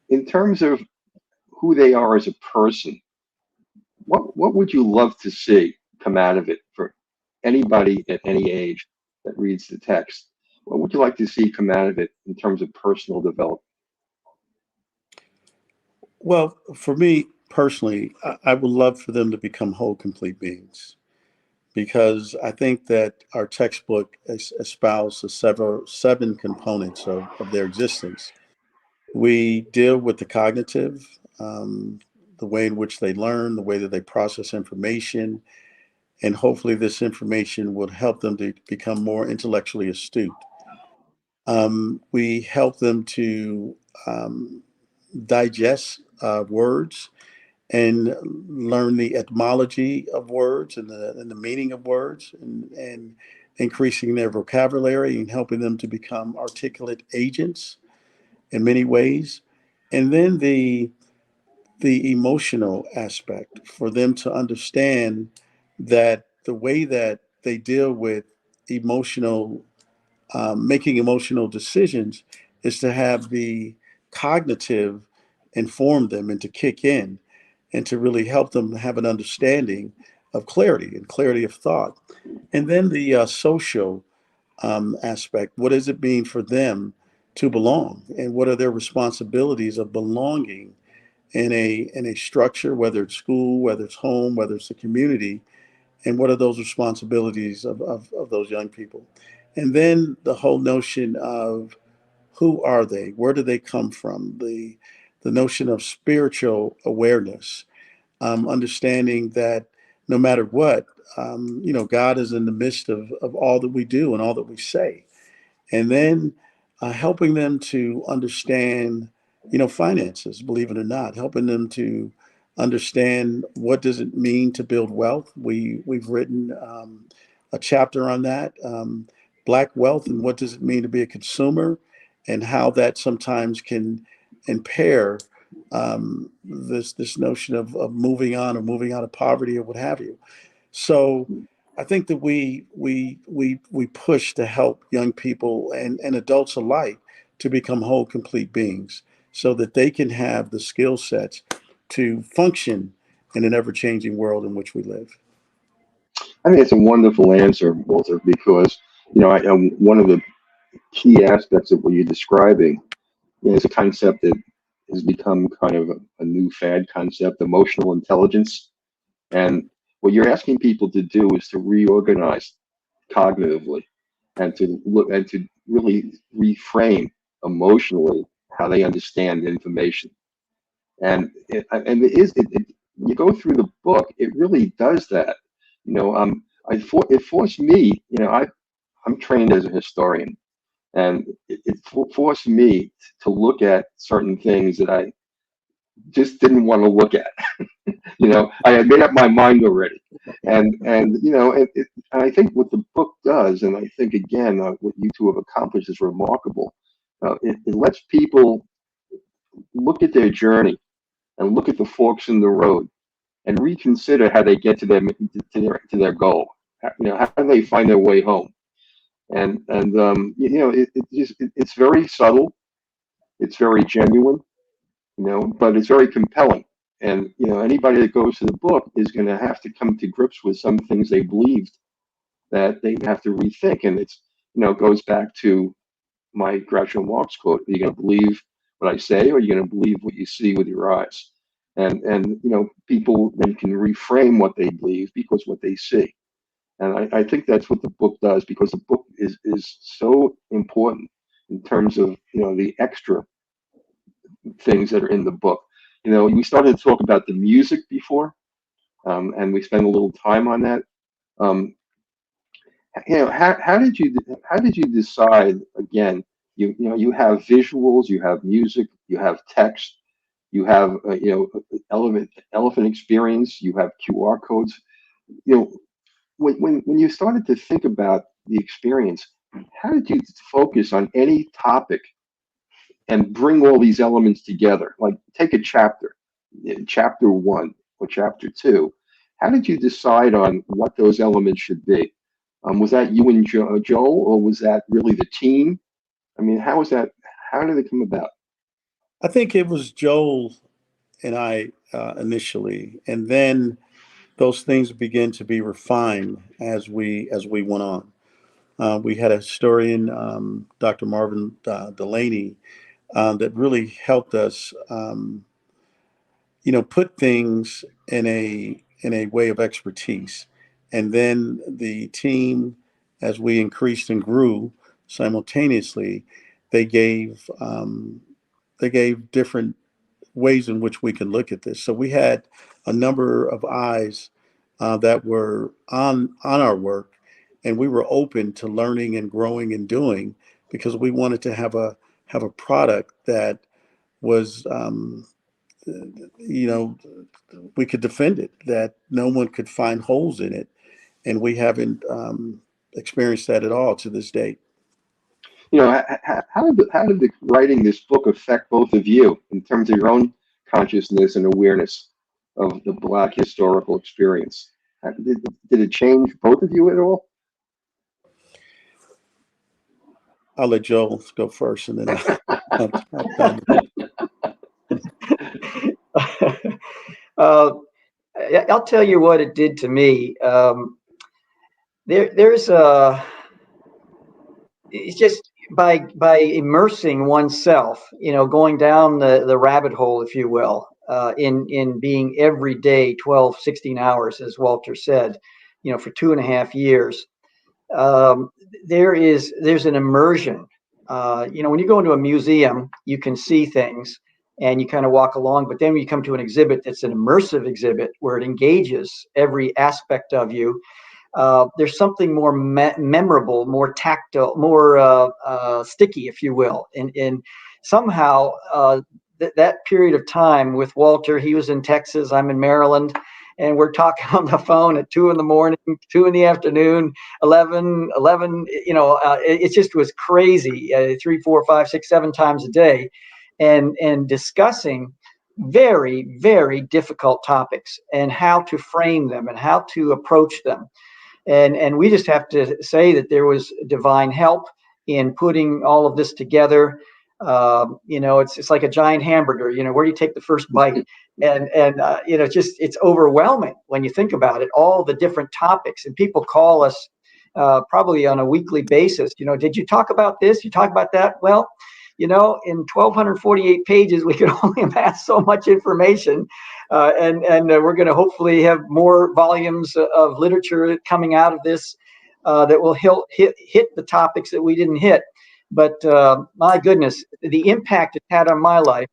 in terms of who they are as a person, what would you love to see come out of it for anybody at any age that reads the text? What would you like to see come out of it in terms of personal development? Well, for me personally, I would love for them to become whole, complete beings, because I think that our textbook espoused the 7 components of their existence. We deal with the cognitive, the way in which they learn, the way that they process information, and hopefully this information will help them to become more intellectually astute. We help them to digest words and learn the etymology of words and the meaning of words, and increasing their vocabulary and helping them to become articulate agents in many ways. And then the emotional aspect, for them to understand that the way that they deal with emotional, making emotional decisions, is to have the cognitive inform them and to kick in and to really help them have an understanding of clarity and clarity of thought. And then the social aspect, what does it mean for them to belong, and what are their responsibilities of belonging in a structure, whether it's school, whether it's home, whether it's a community, and what are those responsibilities of those young people. And then the whole notion of who are they, where do they come from, the notion of spiritual awareness, understanding that no matter what, God is in the midst of all that we do and all that we say. And then helping them to understand, finances, believe it or not, helping them to understand what does it mean to build wealth. We've written a chapter on that, Black wealth, and what does it mean to be a consumer, and how that sometimes can impair this notion of moving on, or moving out of poverty, or what have you. So I think that we push to help young people and adults alike to become whole, complete beings, so that they can have the skill sets to function in an ever-changing world in which we live. I think it's a wonderful answer, Walter, because one of the key aspects of what you're describing is a concept that has become kind of a new fad concept, emotional intelligence. And what you're asking people to do is to reorganize cognitively, and to look and to really reframe emotionally how they understand information. You go through the book, it really does that. It forced me. I'm trained as a historian, and it forced me to look at certain things that I just didn't want to look at. I had made up my mind already, and and I think what the book does, and I think again what you two have accomplished is remarkable. It lets people look at their journey and look at the forks in the road and reconsider how they get to their goal. How do they find their way home? And it's very subtle, it's very genuine, but it's very compelling. And anybody that goes to the book is going to have to come to grips with some things they believed that they have to rethink. And it goes back to my Groucho Marx quote: "Are you going to believe what I say, or are you going to believe what you see with your eyes?" And people then can reframe what they believe because what they see. And I think that's what the book does, because the book is so important in terms of the extra things that are in the book. We started to talk about the music before, and we spent a little time on that. Um, how did you decide again? You have visuals, you have music, you have text, you have elephant experience, you have QR codes. You know, when you started to think about the experience, how did you focus on any topic and bring all these elements together? Like, take a chapter, chapter one or chapter two. How did you decide on what those elements should be? Was that you and Joel, or was that really the team? I mean, how was that? How did it come about? I think it was Joel and I initially, and then those things began to be refined as we went on. We had a historian, Dr. Marvin Delaney, that really helped us, put things in a way of expertise. And then the team, as we increased and grew simultaneously, they gave they gave different ways in which we can look at this. So we had a number of eyes that were on our work, and we were open to learning and growing and doing, because we wanted to have a product that was you know we could defend it, that no one could find holes in it, and we haven't experienced that at all to this date. How did the writing this book affect both of you in terms of your own consciousness and awareness of the Black historical experience? Did it change both of you at all? I'll let Joel go first, and then I'll chime uh, I'll tell you what it did to me. There's a It's just by immersing oneself, going down the rabbit hole, if you will, in being every day 12, 16 hours, as Walter said, for 2.5 years. um, there's an immersion. When you go into a museum, you can see things and you kind of walk along, but then when you come to an exhibit that's an immersive exhibit where it engages every aspect of you, there's something more memorable, more tactile, more sticky, if you will. And somehow that period of time with Walter, he was in Texas, I'm in Maryland, and we're talking on the phone at 2 in the morning, 2 in the afternoon, 11. It just was crazy. 3, 4, 5, 6, 7 times a day, and discussing very, very difficult topics and how to frame them and how to approach them. And we just have to say that there was divine help in putting all of this together. It's like a giant hamburger. Where do you take the first bite? And it's overwhelming when you think about it. All the different topics, and people call us probably on a weekly basis. Did you talk about this? You talk about that? Well, in 1,248 pages, we could only amass so much information. And we're going to hopefully have more volumes of literature coming out of this that will hit the topics that we didn't hit. But my goodness, the impact it had on my life,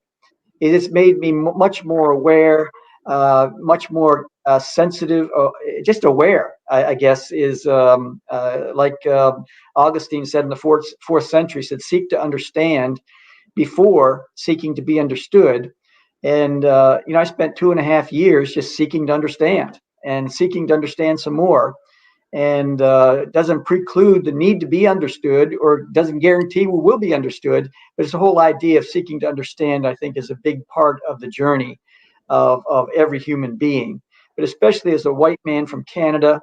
it has made me much more aware, much more sensitive, just aware, I guess, is like Augustine said in the fourth century, said, seek to understand before seeking to be understood. And, I spent 2.5 years just seeking to understand and seeking to understand some more. And it doesn't preclude the need to be understood, or doesn't guarantee we will be understood. But it's the whole idea of seeking to understand, I think, is a big part of the journey of every human being. But especially as a white man from Canada,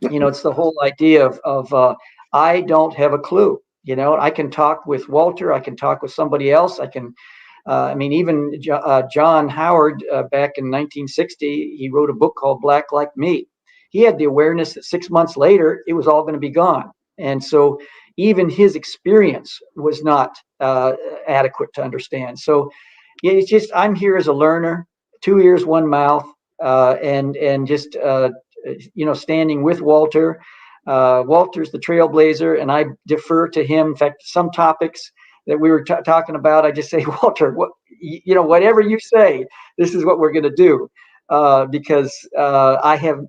it's the whole idea of I don't have a clue. I can talk with Walter, I can talk with somebody else, I can. Even John Howard, back in 1960, he wrote a book called Black Like Me. He had the awareness that 6 months later, it was all going to be gone. And so even his experience was not adequate to understand. So it's just, I'm here as a learner, 2 ears, 1 mouth, and just, standing with Walter. Walter's the trailblazer, and I defer to him. In fact, some topics that we were talking about, I just say, Walter, whatever you say, this is what we're going to do, because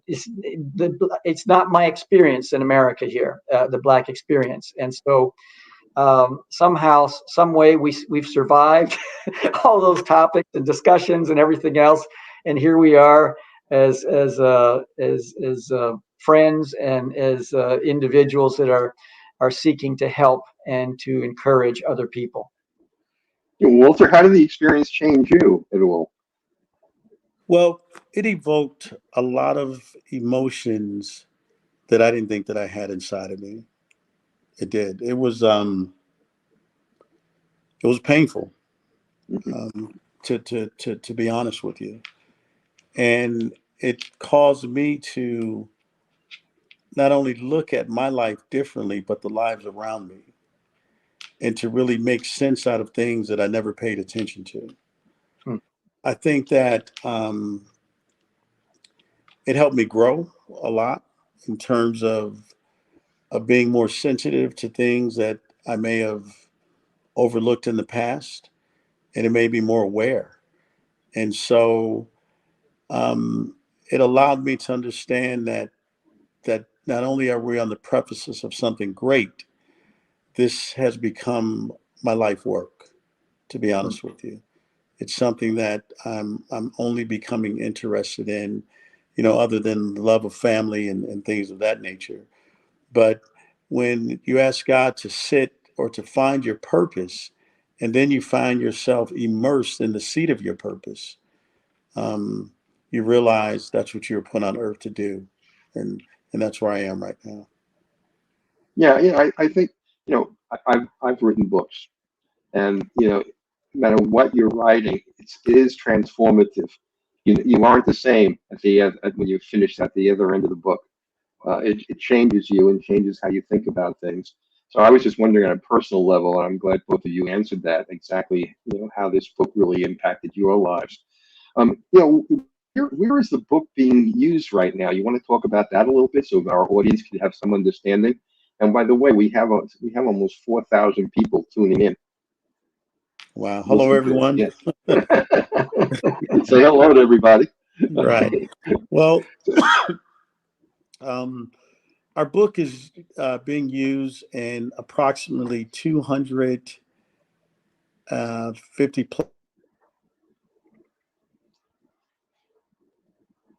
it's not my experience in America here, the Black experience, and so somehow, some way, we've survived all those topics and discussions and everything else, and here we are as friends and as individuals that are seeking to help and to encourage other people. Walter, how did the experience change you at all? Well, it evoked a lot of emotions that I didn't think that I had inside of me. It did. It was painful, to be honest with you, and it caused me to not only look at my life differently, but the lives around me, and to really make sense out of things that I never paid attention to. Hmm. I think that it helped me grow a lot in terms of being more sensitive to things that I may have overlooked in the past, and it made me more aware. And so it allowed me to understand that not only are we on the precipice of something great, this has become my life work, to be honest with you. It's something that I'm only becoming interested in, other than the love of family and things of that nature. But when you ask God to sit or to find your purpose, and then you find yourself immersed in the seat of your purpose, you realize that's what you were put on earth to do. And that's where I am right now. Yeah, I think, I've written books, and no matter what you're writing, it is transformative. You aren't the same when you finish at the other end of the book. It changes you and changes how you think about things. So I was just wondering on a personal level, and I'm glad both of you answered that exactly. How this book really impacted your lives. Where is the book being used right now? You want to talk about that a little bit so our audience can have some understanding. And by the way, we have almost 4,000 people tuning in. Wow. Hello, everyone. Yes. Say hello to everybody. Right. Well, our book is being used in approximately 250 plus.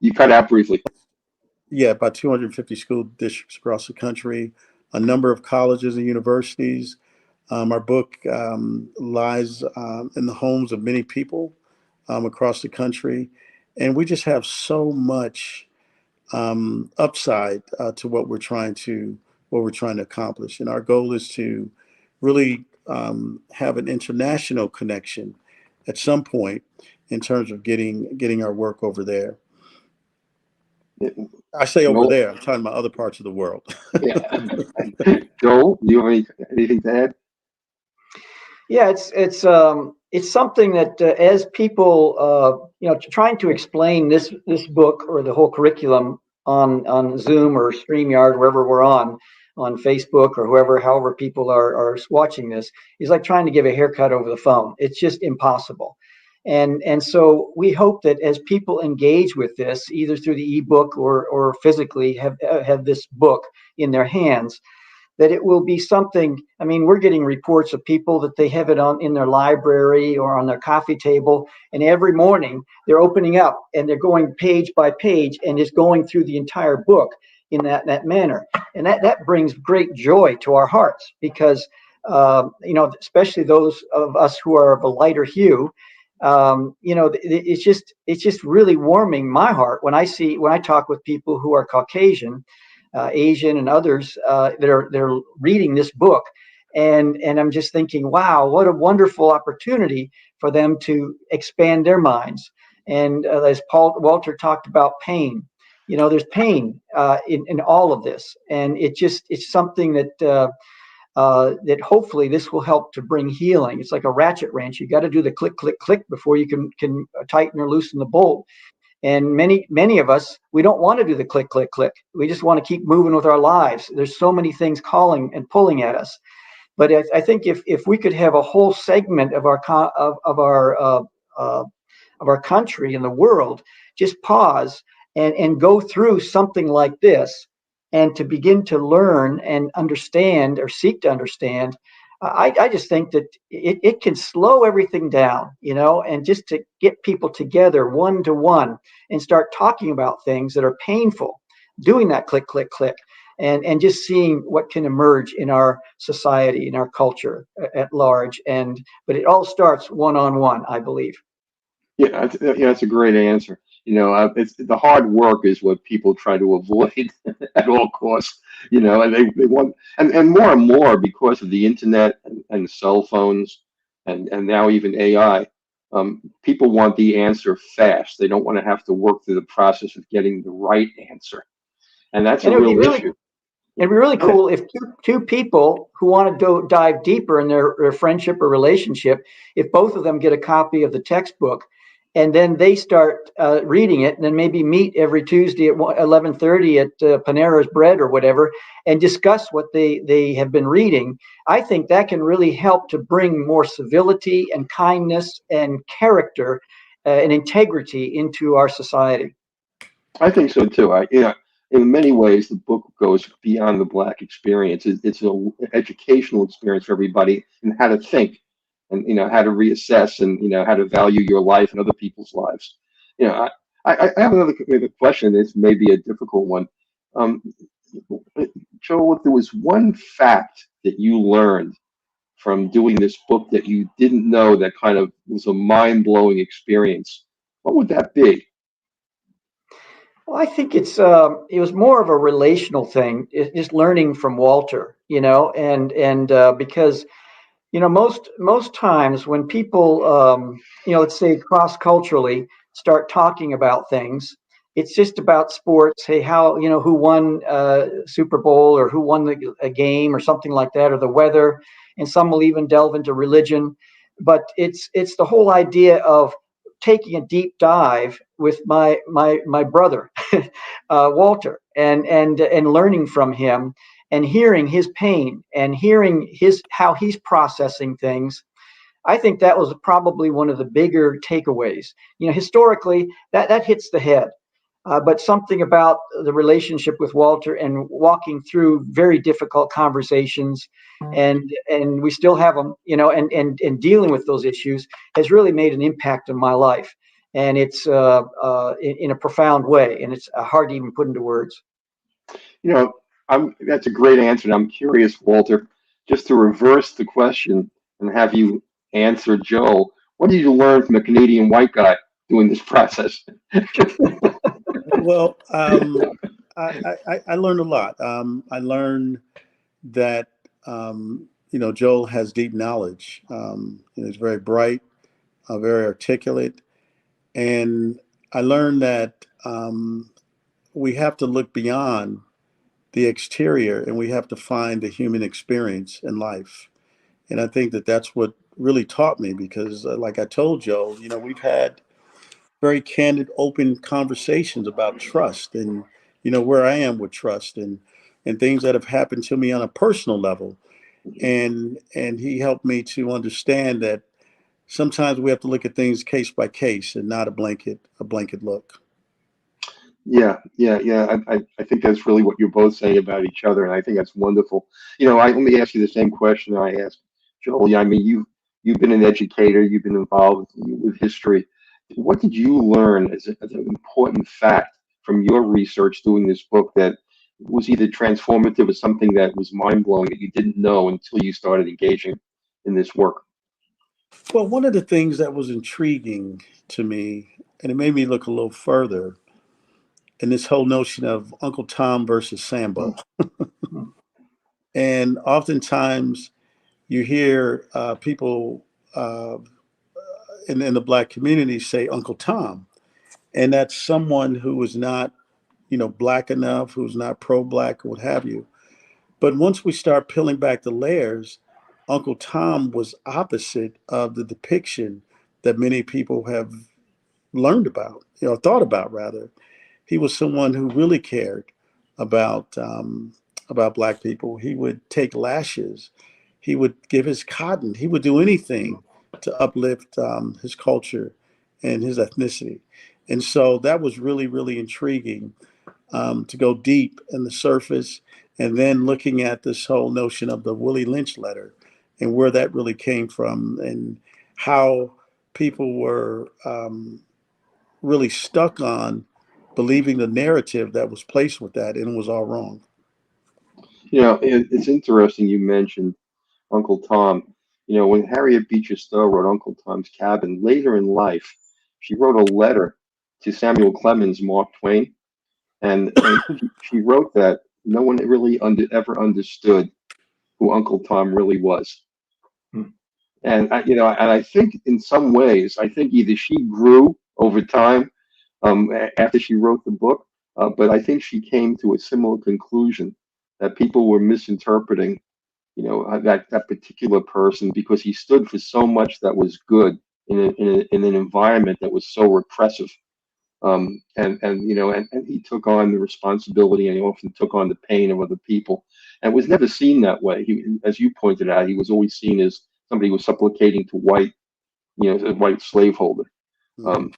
You cut out briefly. Yeah, about 250 school districts across the country, a number of colleges and universities. Our book lies in the homes of many people across the country, and we just have so much upside to what we're trying to accomplish. And our goal is to really have an international connection at some point in terms of getting our work over there. I say over there, I'm talking about other parts of the world. Yeah. Joel, do you have anything to add? Yeah, it's something that as people, trying to explain this book or the whole curriculum on Zoom or StreamYard, wherever we're on Facebook or however people are watching this, is like trying to give a haircut over the phone. It's just impossible. And so we hope that as people engage with this, either through the ebook or physically have this book in their hands, that it will be something. I mean, we're getting reports of people that they have it on in their library or on their coffee table, and every morning they're opening up and they're going page by page and just going through the entire book in that manner. And that brings great joy to our hearts, because especially those of us who are of a lighter hue, it's just really warming my heart when I talk with people who are Caucasian, Asian, and others they're reading this book, and I'm just thinking, wow, what a wonderful opportunity for them to expand their minds. And as Walter talked about pain, there's pain in all of this, and it's something that hopefully this will help to bring healing. It's like a ratchet wrench. You got to do the click, click, click before you can tighten or loosen the bolt. And many of us, we don't want to do the click, click, click. We just want to keep moving with our lives. There's so many things calling and pulling at us. But I think if we could have a whole segment of our country and the world just pause and go through something like this, and to begin to learn and understand, or seek to understand, I just think that it can slow everything down, and just to get people together one to one and start talking about things that are painful, doing that click, click, click, and just seeing what can emerge in our society, in our culture at large. But it all starts one-on-one, I believe. That's a great answer. It's the hard work is what people try to avoid at all costs. And they want, and more because of the internet and cell phones, and now even AI. People want the answer fast. They don't want to have to work through the process of getting the right answer, and that's a And real issue. it'd be really Yeah. cool if two people who want to dive deeper in their friendship or relationship, if both of them get a copy of the textbook, and then they start reading it, and then maybe meet every Tuesday at 11:30 at Panera's Bread or whatever, and discuss what they have been reading. I think that can really help to bring more civility and kindness and character and integrity into our society. I think so too. In many ways, the book goes beyond the Black experience. It's an educational experience for everybody, and how to think, and how to reassess, and how to value your life and other people's lives. I have another maybe question. It's maybe a difficult one. Um, Joel, if there was one fact that you learned from doing this book that you didn't know, that kind of was a mind-blowing experience, what would that be? Well, I think it was more of a relational thing, just learning from Walter, and because most times when people let's say cross culturally start talking about things, it's just about sports. Hey, how who won Super Bowl, or who won a game or something like that, or the weather, and some will even delve into religion. But it's the whole idea of taking a deep dive with my brother Walter, and learning from him, and hearing his pain, and hearing how he's processing things. I think that was probably one of the bigger takeaways. Historically, that hits the head. But something about the relationship with Walter, and walking through very difficult conversations, and we still have them, and dealing with those issues, has really made an impact on my life, and it's in a profound way, and it's hard to even put into words. You know, that's a great answer. And I'm curious, Walter, just to reverse the question and have you answer Joel. What did you learn from a Canadian white guy doing this process? Well, I learned a lot. I learned that Joel has deep knowledge. He's very bright, very articulate, and I learned that we have to look beyond the exterior, and we have to find the human experience in life. And I think that that's what really taught me, because, like I told Joel, we've had very candid, open conversations about trust, and where I am with trust, and things that have happened to me on a personal level, and he helped me to understand that sometimes we have to look at things case by case and not a blanket look. I think that's really what you're both saying about each other, and I think that's wonderful. Let me ask you the same question I asked Joel. Yeah, I mean, you've been an educator, you've been involved with history. What did you learn as an important fact from your research doing this book that was either transformative or something that was mind blowing that you didn't know until you started engaging in this work? Well, one of the things that was intriguing to me, and it made me look a little further, in this whole notion of Uncle Tom versus Sambo. And oftentimes you hear people in the black community say Uncle Tom, and that's someone who is not, black enough, who's not pro-black, or what have you. But once we start peeling back the layers, Uncle Tom was opposite of the depiction that many people have learned about, thought about rather. He was someone who really cared about black people. He would take lashes. He would give his cotton. He would do anything to uplift his culture and his ethnicity. And so that was really, really intriguing, to go deep in the surface, and then looking at this whole notion of the Willie Lynch letter and where that really came from, and how people were really stuck on believing the narrative that was placed with that, and it was all wrong. It's interesting you mentioned Uncle Tom. When Harriet Beecher Stowe wrote Uncle Tom's Cabin, later in life, she wrote a letter to Samuel Clemens, Mark Twain, and she wrote that no one really ever understood who Uncle Tom really was. Hmm. And I think in some ways, I think either she grew over time after she wrote the book, but I think she came to a similar conclusion that people were misinterpreting, that particular person because he stood for so much that was good in an environment that was so repressive. And he took on the responsibility, and he often took on the pain of other people, and was never seen that way. As you pointed out, he was always seen as somebody who was supplicating to a white slaveholder. Mhm. Um,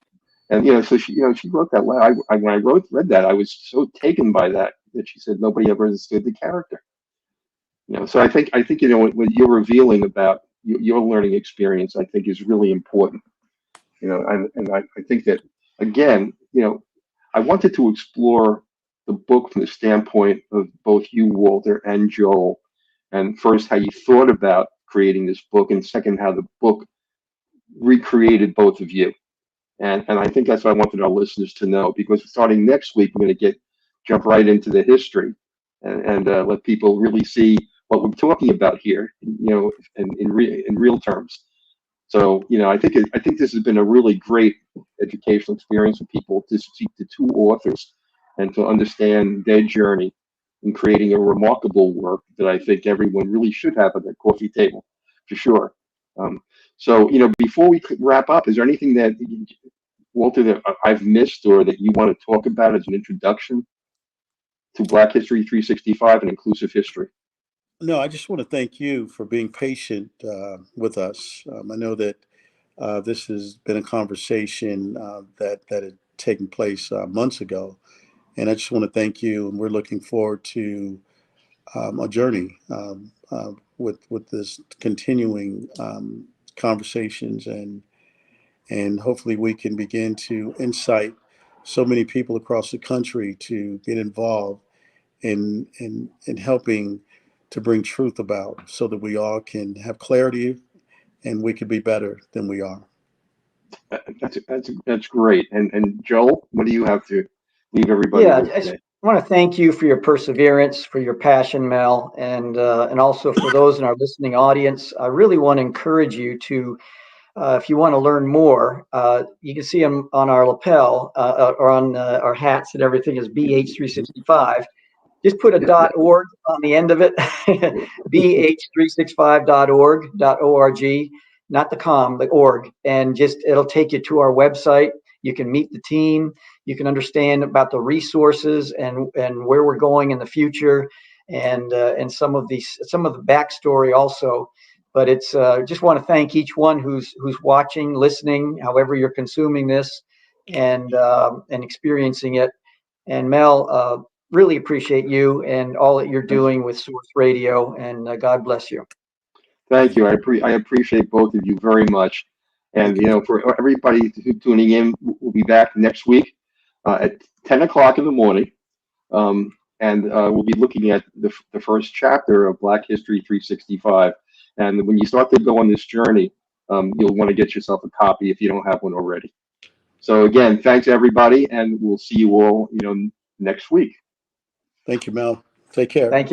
and so she wrote that letter. When I read that, I was so taken by that she said nobody ever understood the character. So I think what you're revealing about your learning experience, I think is really important. And I think that again, I wanted to explore the book from the standpoint of both you, Walter, and Joel, and first how you thought about creating this book, and second how the book recreated both of you. And I think that's what I wanted our listeners to know, because starting next week, we're going to jump right into the history and let people really see what we're talking about here, in real terms. So, I think this has been a really great educational experience for people to see the two authors and to understand their journey in creating a remarkable work that I think everyone really should have at their coffee table, for sure. Um, so, before we wrap up, is there anything that Walter, that I've missed or that you want to talk about as an introduction to Black History 365 and inclusive history? No, I just want to thank you for being patient with us. I know that this has been a conversation that had taken place months ago, and I just want to thank you. And we're looking forward to a journey with this continuing conversations, and hopefully we can begin to incite so many people across the country to get involved in helping to bring truth about, so that we all can have clarity and we can be better than we are. That's great. And Joel, what do you have to leave everybody Yeah, with I just today? want to thank you for your perseverance, for your passion, Mel, and also for those in our listening audience. I really want to encourage you to, if you want to learn more, you can see them on our lapel or on our hats and everything is BH365. Just put a .org on the end of it, bh365.org, not the com, the org, and just it'll take you to our website. You can meet the team. You can understand about the resources and where we're going in the future, and some of the backstory also But it's just want to thank each one who's watching, listening, however you're consuming this, and experiencing it. And Mel, really appreciate you and all that you're doing with Source Radio, and God bless you. Thank you. I appreciate both of you very much. And, Thank you. for everybody tuning in, we'll be back next week at 10 o'clock in the morning. And we'll be looking at the first chapter of Black History 365. And when you start to go on this journey, you'll want to get yourself a copy if you don't have one already. So again, thanks everybody, and we'll see you all, next week. Thank you, Mel. Take care. Thank you.